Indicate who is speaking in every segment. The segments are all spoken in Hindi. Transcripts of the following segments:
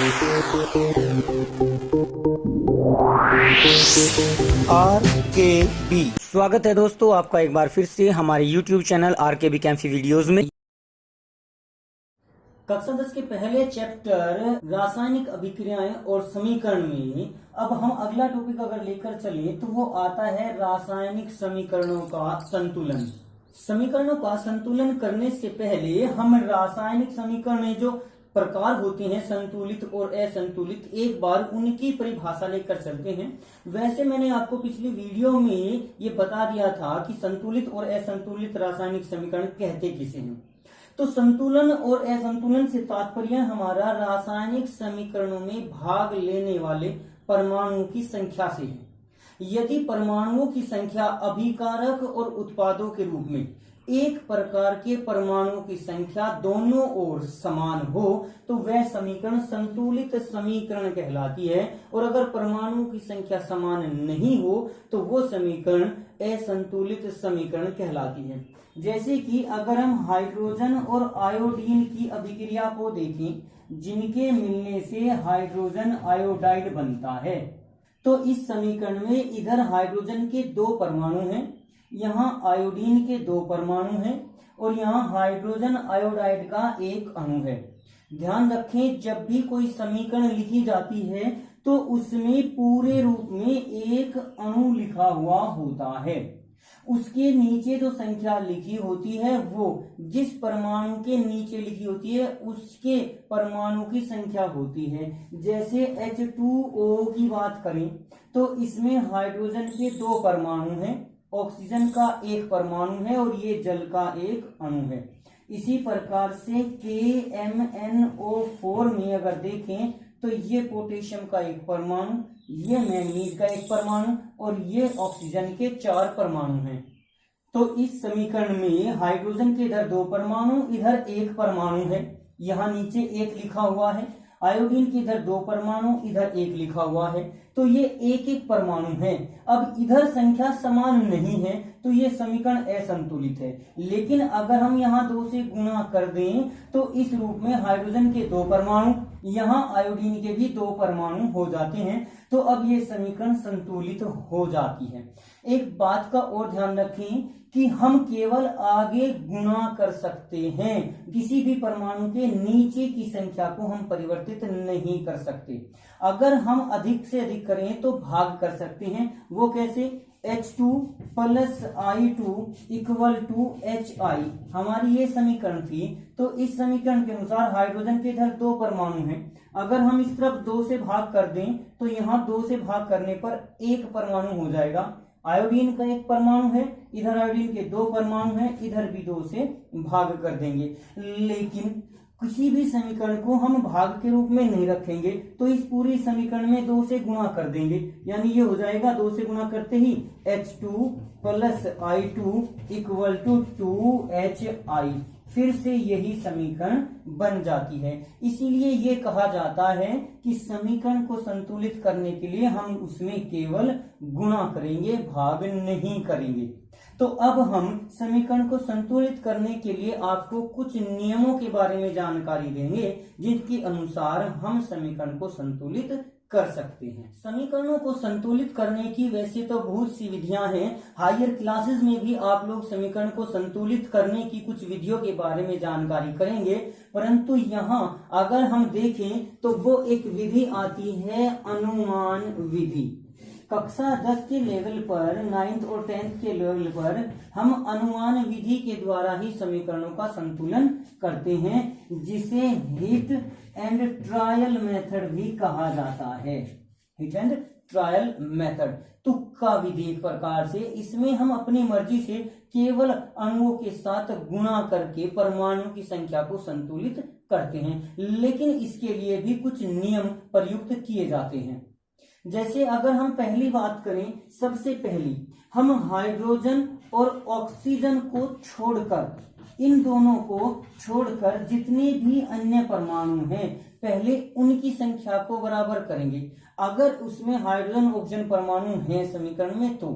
Speaker 1: RKB स्वागत है दोस्तों आपका एक बार फिर से हमारे YouTube चैनल RKB कैंफी वीडियोस में। कक्षा 10 के पहले चैप्टर रासायनिक अभिक्रियाएं और समीकरण में अब हम अगला टॉपिक अगर लेकर चले तो वो आता है रासायनिक समीकरणों का संतुलन। समीकरणों का संतुलन करने से पहले हम रासायनिक समीकरण जो प्रकार होते हैं संतुलित और असंतुलित, एक बार उनकी परिभाषा लेकर चलते हैं। वैसे मैंने आपको पिछली वीडियो में ये बता दिया था कि संतुलित और असंतुलित रासायनिक समीकरण कहते किसे हैं। तो संतुलन और असंतुलन से तात्पर्य हमारा रासायनिक समीकरणों में भाग लेने वाले परमाणुओं की संख्या से है। यदि परमाणुओं की संख्या अभिकारक और उत्पादों के रूप में एक प्रकार के परमाणुओं की संख्या दोनों ओर समान हो तो वह समीकरण संतुलित समीकरण कहलाती है, और अगर परमाणुओं की संख्या समान नहीं हो तो वो समीकरण असंतुलित समीकरण कहलाती है। जैसे कि अगर हम हाइड्रोजन और आयोडीन की अभिक्रिया को देखें, जिनके मिलने से हाइड्रोजन आयोडाइड बनता है, तो इस समीकरण में इधर हाइड्रोजन के दो परमाणु हैं, यहाँ आयोडीन के दो परमाणु हैं और यहाँ हाइड्रोजन आयोडाइड का एक अणु है। ध्यान रखें, जब भी कोई समीकरण लिखी जाती है तो उसमें पूरे रूप में एक अणु लिखा हुआ होता है। उसके नीचे जो संख्या लिखी होती है वो जिस परमाणु के नीचे लिखी होती है उसके परमाणु की संख्या होती है। जैसे H2O की बात करें तो इसमें हाइड्रोजन के दो परमाणु हैं, ऑक्सीजन का एक परमाणु है और ये जल का एक अणु है। इसी प्रकार से KMnO4 में अगर देखें तो ये पोटेशियम का एक परमाणु, ये मैंगनीज का एक परमाणु और ये ऑक्सीजन के चार परमाणु हैं। तो इस समीकरण में हाइड्रोजन के इधर दो परमाणु, इधर एक परमाणु है, यहाँ नीचे एक लिखा हुआ है। आयोडीन के इधर दो परमाणु, इधर एक लिखा हुआ है, तो ये एक एक परमाणु है। अब इधर संख्या समान नहीं है तो ये समीकरण असंतुलित है। लेकिन अगर हम यहाँ दो से गुणा कर दें तो इस रूप में हाइड्रोजन के दो परमाणु, यहाँ आयोडीन के भी दो परमाणु हो जाते हैं, तो अब ये समीकरण संतुलित हो जाती है। एक बात का और ध्यान रखें कि हम केवल आगे गुणा कर सकते हैं, किसी भी परमाणु के नीचे की संख्या को हम परिवर्तित नहीं कर सकते। अगर हम अधिक से अधिक करें तो भाग कर सकते हैं। वो कैसे? H2 plus I2 equal to HI, हमारी ये समीकरण थी। तो इस समीकरण के अनुसार हाइड्रोजन के इधर दो परमाणु हैं, अगर हम इस तरफ दो से भाग कर दें तो यहाँ दो से भाग करने पर एक परमाणु हो जाएगा। आयोडीन का एक परमाणु है, इधर आयोडीन के दो परमाणु हैं, इधर भी दो से भाग कर देंगे। लेकिन किसी भी समीकरण को हम भाग के रूप में नहीं रखेंगे, तो इस पूरी समीकरण में दो से गुणा कर देंगे, यानी ये हो जाएगा दो से गुणा करते ही H2 plus I2 equal to 2HI, फिर से यही समीकरण बन जाती है। इसीलिए ये कहा जाता है कि समीकरण को संतुलित करने के लिए हम उसमें केवल गुणा करेंगे, भाग नहीं करेंगे। तो अब हम समीकरण को संतुलित करने के लिए आपको कुछ नियमों के बारे में जानकारी देंगे, जिनके अनुसार हम समीकरण को संतुलित कर सकते हैं। समीकरणों को संतुलित करने की वैसे तो बहुत सी विधियां हैं, हायर क्लासेस में भी आप लोग समीकरण को संतुलित करने की कुछ विधियों के बारे में जानकारी करेंगे, परंतु यहाँ अगर हम देखें तो वो एक विधि आती है अनुमान विधि। कक्षा 10 के लेवल पर, 9th और 10th के लेवल पर हम अनुमान विधि के द्वारा ही समीकरणों का संतुलन करते हैं, जिसे हिट एंड ट्रायल मेथड भी कहा जाता है। हिट एंड ट्रायल मेथड, तुक्का विधि एक प्रकार से। इसमें हम अपनी मर्जी से केवल अणुओं के साथ गुणा करके परमाणु की संख्या को संतुलित करते हैं, लेकिन इसके लिए भी कुछ नियम प्रयुक्त किए जाते हैं। जैसे अगर हम पहली बात करें, सबसे पहली हम हाइड्रोजन और ऑक्सीजन को छोड़कर, इन दोनों को छोड़कर जितने भी अन्य परमाणु हैं पहले उनकी संख्या को बराबर करेंगे। अगर उसमें हाइड्रोजन ऑक्सीजन परमाणु हैं समीकरण में तो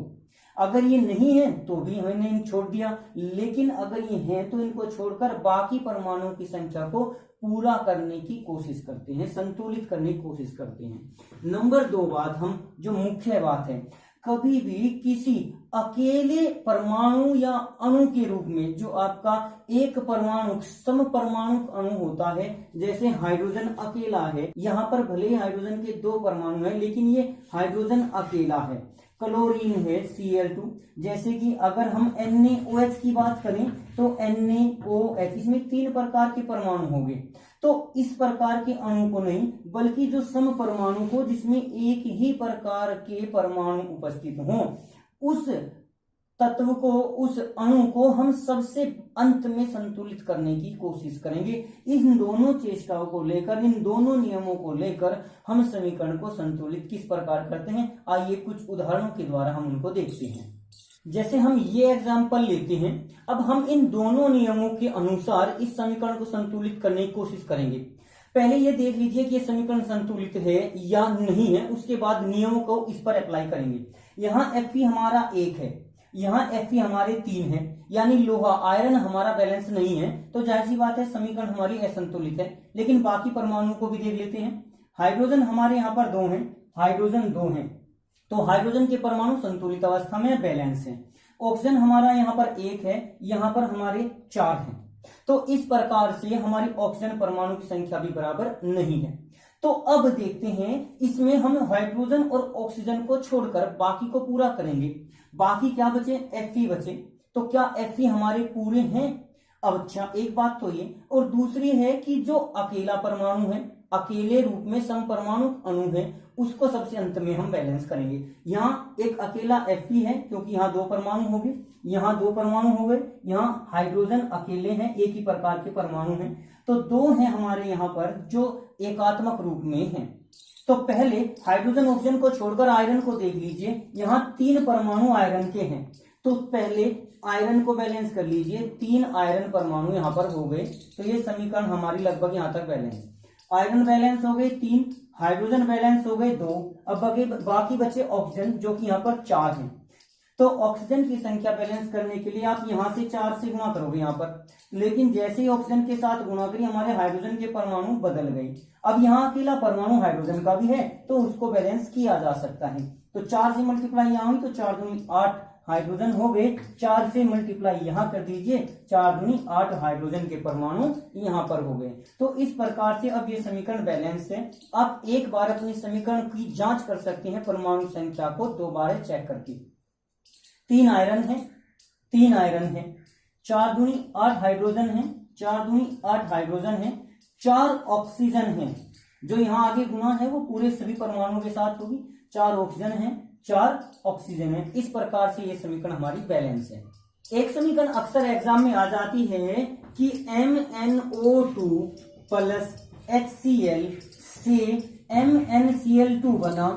Speaker 1: अगर ये नहीं है तो भी हमने इन छोड़ दिया, लेकिन अगर ये हैं तो इनको छोड़कर बाकी परमाणुओं की संख्या को पूरा करने की कोशिश करते हैं, संतुलित करने की कोशिश करते हैं। नंबर 2 बात, हम जो मुख्य बात है, कभी भी किसी अकेले परमाणु या अणु के रूप में जो आपका एक परमाणु सम परमाणु अणु होता है, जैसे हाइड्रोजन अकेला है, यहाँ पर भले ही हाइड्रोजन के 2 परमाणु हैं लेकिन ये हाइड्रोजन अकेला है। क्लोरीन है Cl2, जैसे कि अगर हम NaOH की बात करें तो NaOH, इसमें 3 प्रकार के परमाणु होंगे। तो इस प्रकार के अणु को नहीं, बल्कि जो सम परमाणु को जिसमें एक ही प्रकार के परमाणु उपस्थित हों, उस तत्व को, उस अणु को हम सबसे अंत में संतुलित करने की कोशिश करेंगे। इन दोनों चेष्टाओं को लेकर, इन दोनों नियमों को लेकर हम समीकरण को संतुलित किस प्रकार करते हैं, आइए कुछ उदाहरणों के द्वारा हम उनको देखते हैं। जैसे हम ये एग्जाम्पल लेते हैं, अब हम इन दोनों नियमों के अनुसार इस समीकरण को संतुलित करने की कोशिश करेंगे। पहले ये देख लीजिए कि ये समीकरण संतुलित है या नहीं है, उसके बाद नियमों को इस पर अप्लाई करेंगे। यहाँ Fe हमारा 1 है, यहाँ Fe हमारे 3 है, यानी लोहा आयरन हमारा बैलेंस नहीं है, तो जाहिर सी बात है समीकरण हमारी असंतुलित है। लेकिन बाकी परमाणु को भी देख लेते हैं। हाइड्रोजन हमारे यहाँ पर 2 हैं, हाइड्रोजन 2 हैं, तो हाइड्रोजन के परमाणु संतुलित अवस्था में बैलेंस है। ऑक्सीजन हमारा यहाँ पर 1 है, यहाँ पर हमारे 4 हैं, तो इस प्रकार से हमारी ऑक्सीजन परमाणु की संख्या भी बराबर नहीं है। तो अब देखते हैं, इसमें हम हाइड्रोजन और ऑक्सीजन को छोड़कर बाकी को पूरा करेंगे। बाकी क्या बचे? Fe बचे। तो क्या Fe हमारे पूरे हैं? अब अच्छा, एक बात तो ये, और दूसरी है कि जो अकेला परमाणु है, अकेले रूप में सम परमाणु अणु है, उसको सबसे अंत में हम बैलेंस करेंगे। यहाँ एक अकेला Fe है क्योंकि यहाँ 2 परमाणु हो गए, यहाँ 2 परमाणु हो गए, यहाँ हाइड्रोजन अकेले हैं, एक ही प्रकार के परमाणु हैं, तो 2 हैं हमारे यहाँ पर जो एकात्मक रूप में हैं। तो पहले हाइड्रोजन ऑक्सीजन को छोड़कर आयरन को देख लीजिए, यहाँ 3 परमाणु आयरन के हैं, तो पहले आयरन को बैलेंस कर लीजिए। 3 आयरन परमाणु यहाँ पर हो गए, तो ये समीकरण हमारी लगभग यहाँ तक बैलेंस। आयरन बैलेंस हो गए 3, हाइड्रोजन बैलेंस हो गए 2, अब बाकी बचे ऑक्सीजन जो कि यहाँ पर 4 हैं। तो ऑक्सीजन की संख्या बैलेंस करने के लिए आप यहाँ से 4 से गुणा करोगे यहाँ पर, लेकिन जैसे ही ऑक्सीजन के साथ गुणा करिए हमारे हाइड्रोजन के परमाणु बदल गए। अब यहाँ अकेला परमाणु हाइड्रोजन का भी है, तो उसको बैलेंस किया जा सकता है। तो 4 से मल्टीप्लाई यहाँ हुई तो 4 दूनी 8 हाइड्रोजन हो गए, 4 से मल्टीप्लाई यहाँ कर दीजिए, 4 दूनी 8 हाइड्रोजन के परमाणु यहाँ पर हो गए। तो इस प्रकार से अब ये समीकरण बैलेंस है। आप एक बार अपनी समीकरण की जांच कर सकते हैं परमाणु संख्या को 2 बार चेक करके। 3 आयरन है, 3 आयरन है, 4 दूनी 8 हाइड्रोजन है, 4 दूनी 8 हाइड्रोजन है, 4 ऑक्सीजन है, जो यहाँ आगे गुणा है वो पूरे सभी परमाणुओं के साथ होगी, 4 ऑक्सीजन है, 4 ऑक्सीजन है। इस प्रकार से ये समीकरण हमारी बैलेंस है। एक समीकरण अक्सर एग्जाम में आ जाती है कि MnO2 प्लस HCl से MnCl2 बना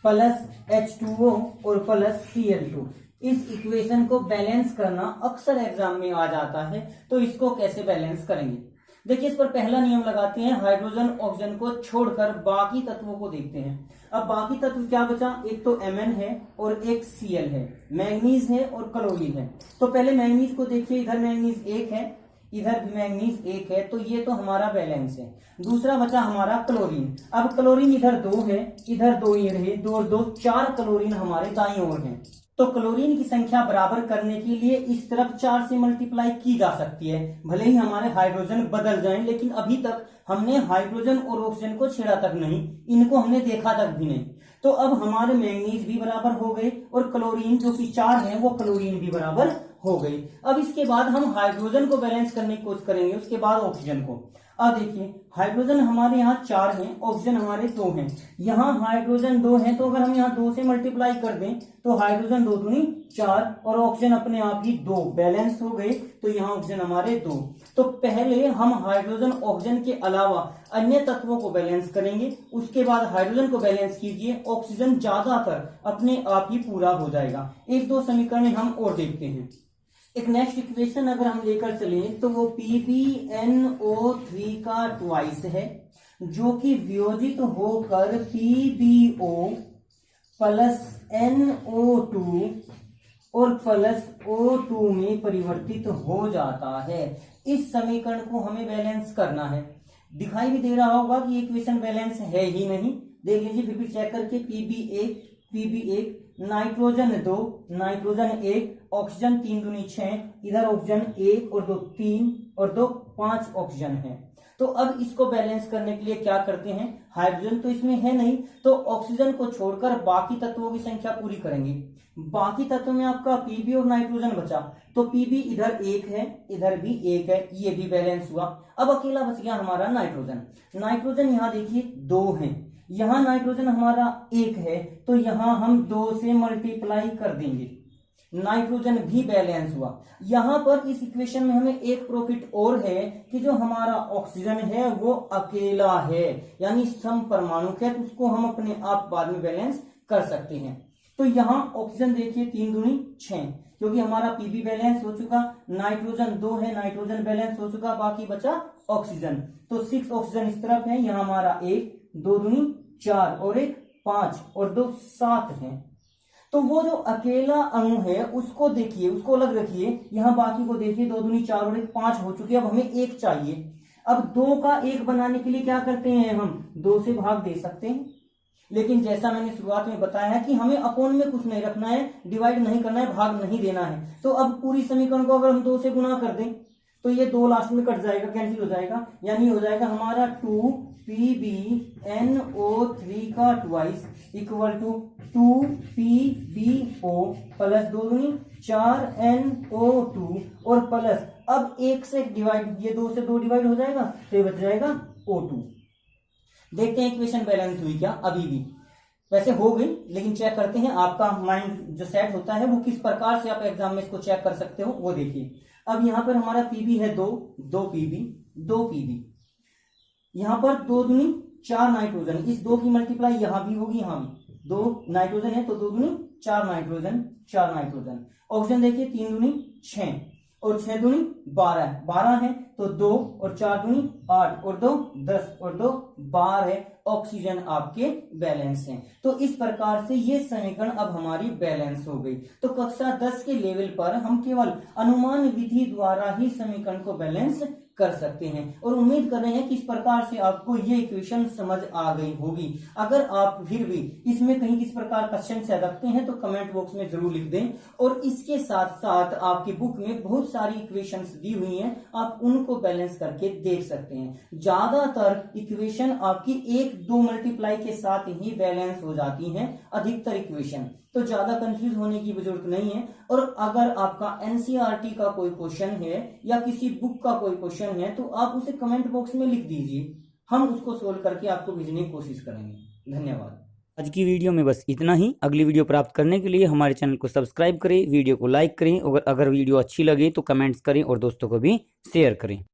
Speaker 1: प्लस H2O और प्लस Cl2। इस इक्वेशन को बैलेंस करना अक्सर एग्जाम में आ जाता है, तो इसको कैसे बैलेंस करेंगे? देखिए, इस पर पहला नियम लगाते हैं, हाइड्रोजन ऑक्सीजन को छोड़कर बाकी तत्वों को देखते हैं। अब बाकी तत्व क्या बचा? एक तो Mn है और एक Cl है, मैंगनीज है और क्लोरीन है। तो पहले मैंगनीज को देखिए, इधर मैंगनीज 1 है, इधर भी मैंगनीज 1 है, तो ये तो हमारा बैलेंस है। दूसरा बचा हमारा क्लोरीन। अब क्लोरीन इधर 2 है, इधर 2 ये रहे, 2 और 2 4 क्लोरीन हमारे दाईं ओर हैं। तो क्लोरीन की संख्या बराबर करने के लिए इस तरफ 4 से मल्टीप्लाई की जा सकती है, भले ही हमारे हाइड्रोजन बदल जाएं, लेकिन अभी तक हमने हाइड्रोजन और ऑक्सीजन को छेड़ा तक नहीं, इनको हमने देखा तक भी नहीं। तो अब हमारे मैंगनीज भी बराबर हो गए और क्लोरीन जो कि 4 है वो क्लोरीन भी बराबर हो गई। अब इसके बाद हम हाइड्रोजन को बैलेंस करने की कोशिश करेंगे, उसके बाद ऑक्सीजन को। अब देखिए, हाइड्रोजन हमारे यहाँ 4 हैं, ऑक्सीजन हमारे 2 हैं, यहाँ हाइड्रोजन 2 है, तो अगर हम यहाँ 2 से मल्टीप्लाई कर दें तो हाइड्रोजन 2 दूनी 4 और ऑक्सीजन अपने आप ही 2 बैलेंस हो गए, तो यहाँ ऑक्सीजन हमारे 2। तो पहले हम हाइड्रोजन ऑक्सीजन के अलावा अन्य तत्वों को बैलेंस करेंगे, उसके बाद हाइड्रोजन को बैलेंस कीजिए, ऑक्सीजन ज्यादातर अपने आप ही पूरा हो जाएगा। 1-2 समीकरण हम और देखते हैं। एक नेक्स्ट इक्वेशन अगर हम लेकर चले तो वो PbNO3 का ट्वाइस है, जो कि वियोजित होकर PbO प्लस NO2 और प्लस O2 में परिवर्तित हो जाता है। इस समीकरण को हमें बैलेंस करना है। दिखाई भी दे रहा होगा कि इक्वेशन बैलेंस है ही नहीं। देख लीजिए फिर भी चेक करके, Pb1 नाइट्रोजन 2 नाइट्रोजन 1 ऑक्सीजन 3 दूनी 6, इधर ऑक्सीजन 1 और 2 3 और 2 5 ऑक्सीजन है। तो अब इसको बैलेंस करने के लिए क्या करते हैं, हाइड्रोजन तो इसमें है नहीं, तो ऑक्सीजन को छोड़कर बाकी तत्वों की संख्या पूरी करेंगे। बाकी तत्व में आपका पीबी और नाइट्रोजन बचा, तो पीबी इधर 1 है, इधर भी 1 है, ये भी बैलेंस हुआ। अब अकेला बच गया हमारा नाइट्रोजन। नाइट्रोजन यहाँ देखिए 2 है, यहाँ नाइट्रोजन हमारा 1 है, तो यहाँ हम 2 से मल्टीप्लाई कर देंगे, नाइट्रोजन भी बैलेंस हुआ। यहां पर इस इक्वेशन में हमें एक प्रॉफिट और है कि जो हमारा ऑक्सीजन है वो अकेला है, यानी सम परमाणुक है, तो उसको हम अपने आप बाद में बैलेंस कर सकते हैं। तो यहां ऑक्सीजन देखिए 3 दूनी 6, क्योंकि हमारा पीबी बैलेंस हो चुका, नाइट्रोजन 2 है, नाइट्रोजन बैलेंस हो चुका, बाकी बचा ऑक्सीजन। तो 6 ऑक्सीजन इस तरफ है, यहाँ हमारा 1 2 दूनी 4 और 1 5 और 2 7 है। तो वो जो अकेला अणु है उसको देखिए, उसको अलग रखिए, यहां बाकी को देखिए, 2 दूनी 4 और 1 5 हो चुकी है। अब हमें 1 चाहिए। अब 2 का 1 बनाने के लिए क्या करते हैं, हम 2 से भाग दे सकते हैं, लेकिन जैसा मैंने शुरुआत में बताया है कि हमें अपोन में कुछ नहीं रखना है, डिवाइड नहीं करना है, भाग नहीं देना है। तो अब पूरी समीकरण को अगर हम 2 से गुणा कर दें तो ये 2 लास्ट में कट जाएगा, कैंसिल हो जाएगा, यानी हो जाएगा हमारा 2PbNO3 का twice equal to 2PbO plus 2 दूनी 4NO2 और प्लस अब 1 से डिवाइड, ये 2 से 2 डिवाइड हो जाएगा, तो ये बच जाएगा O2। देखते हैं इक्वेशन बैलेंस हुई क्या, अभी भी वैसे हो गई, लेकिन चेक करते हैं आपका माइंड जो सेट होता है वो किस प्रकार से आप एग्जाम में इसको चेक कर सकते हो, वो देखिए। अब यहां पर हमारा पीबी है 2 पीबी 2 पीबी, यहां पर 2 दूनी 4 नाइट्रोजन, इस 2 की मल्टीप्लाई यहां भी होगी, यहां भी 2 नाइट्रोजन है, तो 2 दूनी 4 नाइट्रोजन 4 नाइट्रोजन। ऑक्सीजन देखिए 3 दूनी 6 और 6 दूनी 12 है, तो 2 और 4 दूनी 8 और 2 10 और 2 12 ऑक्सीजन आपके बैलेंस हैं। तो इस प्रकार से ये समीकरण अब हमारी बैलेंस हो गई। तो कक्षा 10 के लेवल पर हम केवल अनुमान विधि द्वारा ही समीकरण को बैलेंस कर सकते हैं, और उम्मीद कर रहे हैं कि इस प्रकार से आपको ये इक्वेशन समझ आ गई होगी। अगर आप फिर भी इसमें कहीं किस प्रकार क्वेश्चन से रखते हैं तो कमेंट बॉक्स में जरूर लिख दें, और इसके साथ साथ आपकी बुक में बहुत सारी इक्वेशंस दी हुई हैं, आप उनको बैलेंस करके देख सकते हैं। ज्यादातर इक्वेशन आपकी 1-2 मल्टीप्लाई के साथ ही बैलेंस हो जाती हैं, अधिकतर इक्वेशन, तो ज्यादा कंफ्यूज होने की जरूरत नहीं है। और अगर आपका एनसीईआरटी का कोई क्वेश्चन है या किसी बुक का कोई क्वेश्चन है तो आप उसे कमेंट बॉक्स में लिख दीजिए, हम उसको सोल्व करके आपको भेजने की कोशिश करेंगे। धन्यवाद। आज की वीडियो में बस इतना ही। अगली वीडियो प्राप्त करने के लिए हमारे चैनल को सब्सक्राइब करें, वीडियो को लाइक करें, और अगर वीडियो अच्छी लगे तो कमेंट्स करें और दोस्तों को भी शेयर करें।